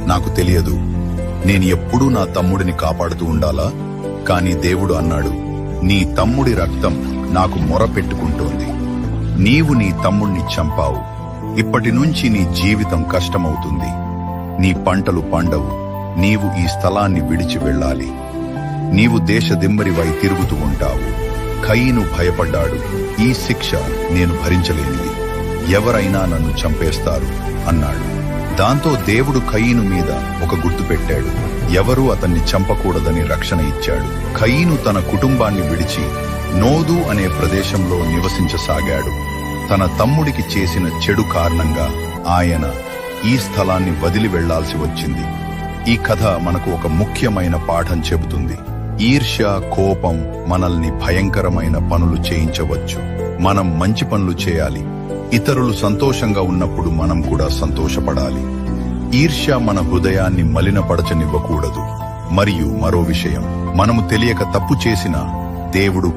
నాకు తెలియదు. నేను ఎప్పుడూ నా తమ్ముడిని కాపాడుతూ ఉండాలా? కాని దేవుడు అన్నాడు, నీ తమ్ముడి రక్తం నాకు మొరపెట్టుకుంటోంది. నీవు నీ తమ్ముణ్ణి చంపావు. ఇప్పటి నుంచి నీ జీవితం కష్టమవుతుంది. నీ పంటలు పండవు. నీవు ఈ స్థలాన్ని విడిచి వెళ్ళాలి. నీవు దేశదిమ్మరివై తిరుగుతూ ఉంటావు. కయీను భయపడ్డాడు. ఈ శిక్ష నేను భరించలేనిది. ఎవరైనా నన్ను చంపేస్తారు అన్నాడు. దాంతో దేవుడు కయీను మీద ఒక గుర్తు పెట్టాడు. ఎవరూ అతన్ని చంపకూడదని రక్షణ ఇచ్చాడు. కయీను తన కుటుంబాన్ని విడిచి నోదు అనే ప్రదేశంలో నివసించసాగాడు. తన తమ్ముడికి చేసిన చెడు కారణంగా ఆయన ఈ స్థలాన్ని వదిలి వెళ్లాల్సి వచ్చింది. ఈ కథ మనకు ఒక ముఖ్యమైన పాఠం చెబుతుంది. ఈర్ష్య, కోపం మనల్ని భయంకరమైన పనులు చేయించవచ్చు. మనం మంచి పనులు చేయాలి. ఇతరులు సంతోషంగా ఉన్నప్పుడు మనం కూడా సంతోషపడాలి. ఈర్ష్య మన హృదయాన్ని మలినపరచనివ్వకూడదు. మరియు మరో విషయం, మనము తెలియక తప్పు చేసినా దేవుడు